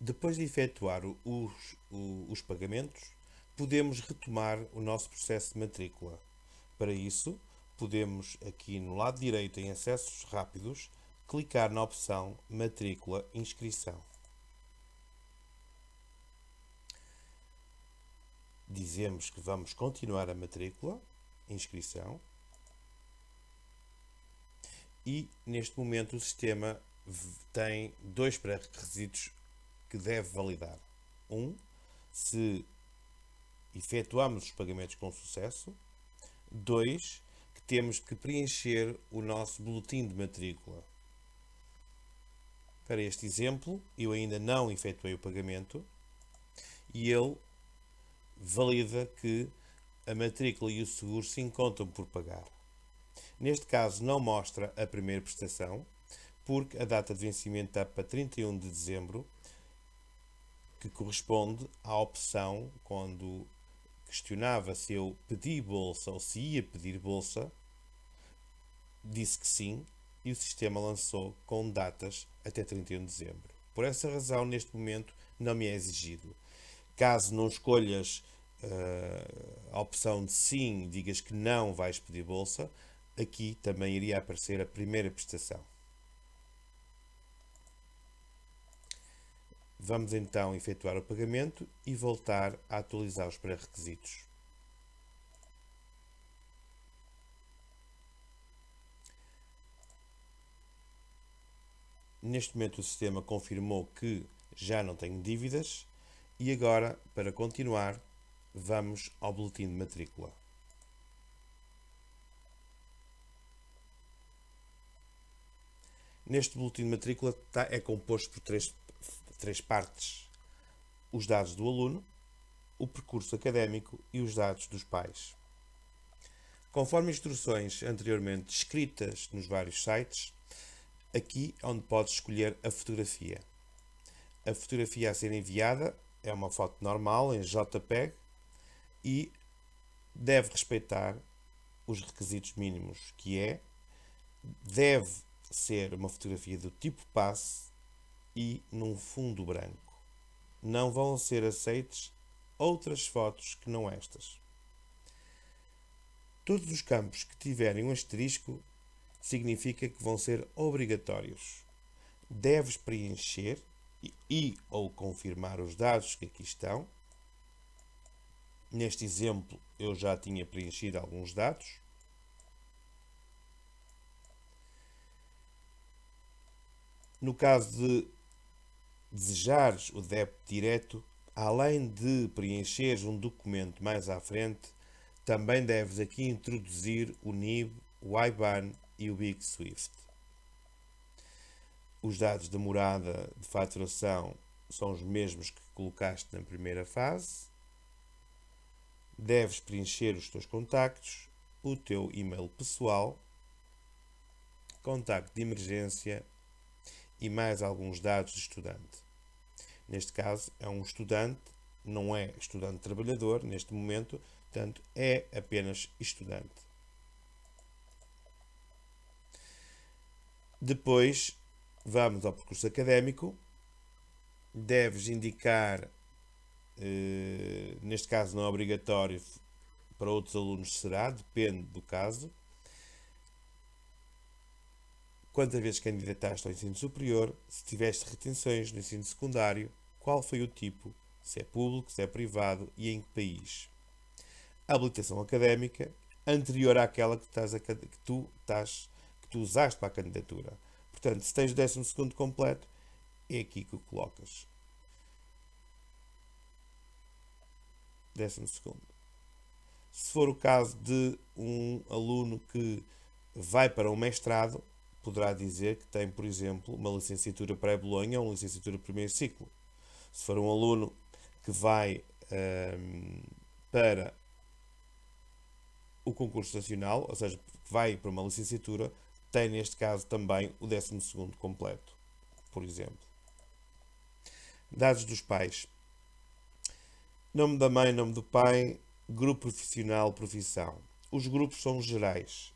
Depois de efetuar os pagamentos, podemos retomar o nosso processo de matrícula. Para isso, podemos aqui no lado direito em acessos rápidos, clicar na opção Matrícula Inscrição. Dizemos que vamos continuar a matrícula, inscrição, e neste momento o sistema tem dois pré-requisitos que deve validar. Se efetuamos os pagamentos com sucesso. 2, que temos que preencher o nosso boletim de matrícula. Para este exemplo, eu ainda não efetuei o pagamento e ele valida que a matrícula e o seguro se encontram por pagar. Neste caso, não mostra a primeira prestação, porque a data de vencimento está para 31 de dezembro, que corresponde à opção quando questionava se eu pedi bolsa ou se ia pedir bolsa, disse que sim e o sistema lançou com datas até 31 de dezembro. Por essa razão, neste momento, não me é exigido. Caso não escolhas a opção de sim, digas que não vais pedir bolsa, aqui também iria aparecer a primeira prestação. Vamos então efetuar o pagamento e voltar a atualizar os pré-requisitos. Neste momento o sistema confirmou que já não tenho dívidas e agora, para continuar, vamos ao boletim de matrícula. Neste boletim de matrícula é composto por três partes: os dados do aluno, o percurso académico e os dados dos pais. Conforme instruções anteriormente escritas nos vários sites, aqui é onde podes escolher a fotografia. A fotografia a ser enviada é uma foto normal em JPEG e deve respeitar os requisitos mínimos, que deve ser uma fotografia do tipo passe e num fundo branco. Não vão ser aceites outras fotos que não estas. Todos os campos que tiverem um asterisco significa que vão ser obrigatórios. Deves preencher ou confirmar os dados que aqui estão. Neste exemplo, eu já tinha preenchido alguns dados. No caso de desejares o débito direto, além de preencheres um documento mais à frente, também deves aqui introduzir o NIB, o IBAN e o Big Swift. Os dados de morada de faturação são os mesmos que colocaste na primeira fase. Deves preencher os teus contactos, o teu e-mail pessoal, contacto de emergência e mais alguns dados de estudante. Neste caso é um estudante, não é estudante trabalhador neste momento, portanto é apenas estudante. Depois vamos ao percurso académico. Deves indicar, neste caso não é obrigatório, para outros alunos será, depende do caso, quantas vezes candidataste ao ensino superior, se tiveste retenções no ensino secundário, qual foi o tipo, se é público, se é privado e em que país. A habilitação académica anterior àquela que tu usaste para a candidatura. Portanto, se tens o 12º completo, é aqui que o colocas. 12º. Se for o caso de um aluno que vai para um mestrado, poderá dizer que tem, por exemplo, uma licenciatura pré-Bolonha ou uma licenciatura primeiro ciclo. Se for um aluno que vai para o concurso nacional, ou seja, que vai para uma licenciatura, tem neste caso também o 12º completo, por exemplo. Dados dos pais: nome da mãe, nome do pai, grupo profissional, profissão. Os grupos são gerais.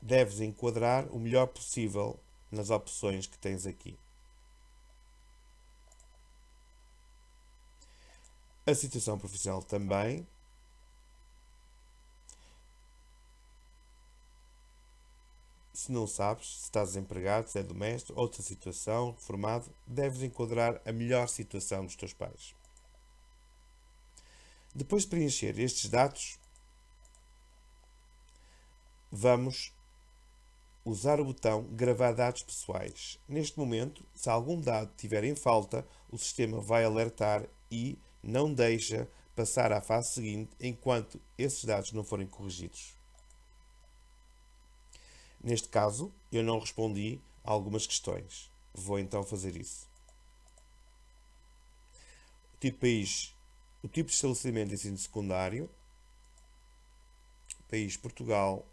Deves enquadrar o melhor possível nas opções que tens aqui. A situação profissional também. Se não sabes, se estás desempregado, se é doméstico, outra situação, reformado, deves enquadrar a melhor situação dos teus pais. Depois de preencher estes dados, vamos usar o botão gravar dados pessoais. Neste momento, se algum dado estiver em falta, o sistema vai alertar e não deixa passar à fase seguinte enquanto esses dados não forem corrigidos. Neste caso, eu não respondi a algumas questões. Vou então fazer isso. O tipo de país, o tipo de estabelecimento de ensino secundário, país Portugal,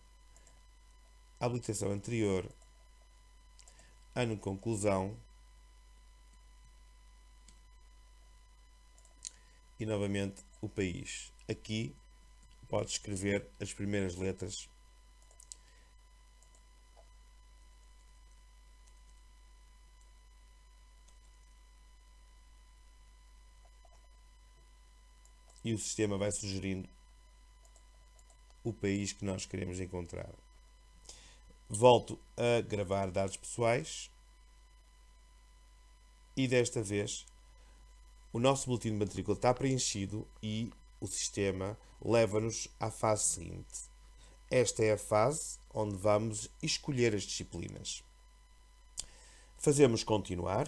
habilitação anterior, ano de conclusão e novamente o país. Aqui podes escrever as primeiras letras e o sistema vai sugerindo o país que nós queremos encontrar. Volto a gravar dados pessoais e desta vez o nosso boletim de matrícula está preenchido e o sistema leva-nos à fase seguinte. Esta é a fase onde vamos escolher as disciplinas. Fazemos continuar.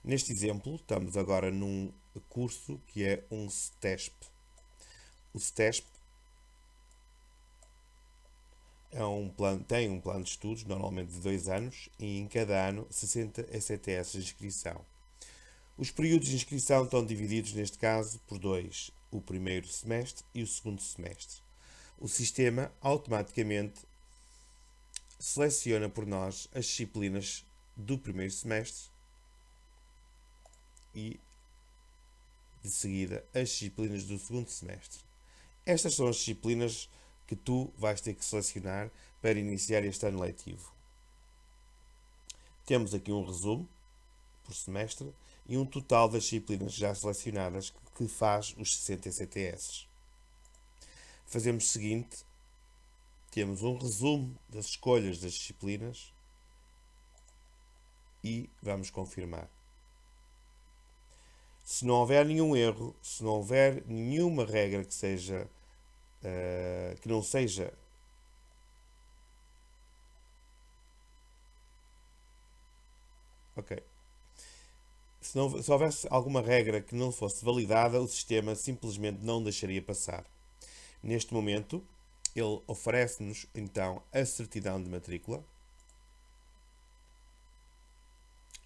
Neste exemplo, estamos agora num curso que é um STESP. O STESP tem um plano de estudos, normalmente de 2 anos, e em cada ano 60 ECTS de inscrição. Os períodos de inscrição estão divididos, neste caso, por 2, o primeiro semestre e o segundo semestre. O sistema automaticamente seleciona por nós as disciplinas do primeiro semestre e, de seguida, as disciplinas do segundo semestre. Estas são as disciplinas que tu vais ter que selecionar para iniciar este ano letivo. Temos aqui um resumo por semestre e um total das disciplinas já selecionadas que faz os 60 ECTS. Fazemos o seguinte, temos um resumo das escolhas das disciplinas e vamos confirmar. Se não houver nenhum erro, se não houver nenhuma regra que não seja ok. Se houvesse alguma regra que não fosse validada, o sistema simplesmente não deixaria passar. Neste momento, ele oferece-nos então a certidão de matrícula.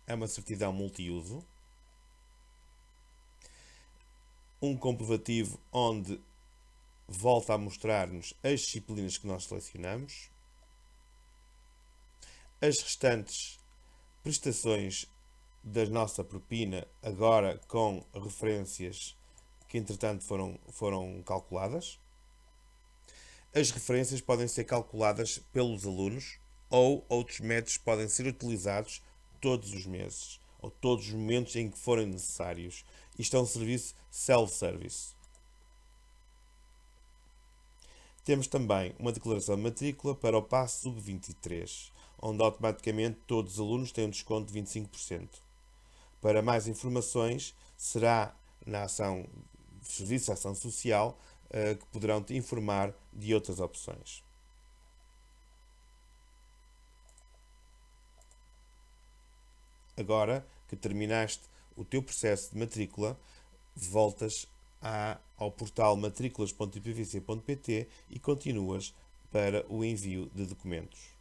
É uma certidão multiuso. Um comprovativo onde volta a mostrar-nos as disciplinas que nós selecionamos, as restantes prestações da nossa propina, agora com referências que entretanto foram calculadas. As referências podem ser calculadas pelos alunos ou outros métodos podem ser utilizados todos os meses ou todos os momentos em que forem necessários. Isto é um serviço self-service. Temos também uma declaração de matrícula para o passo sub-23, onde automaticamente todos os alunos têm um desconto de 25%. Para mais informações, será na Serviço de Ação Social que poderão te informar de outras opções. Agora que terminaste o teu processo de matrícula, voltas ao portal matrículas.ipvc.pt e continuas para o envio de documentos.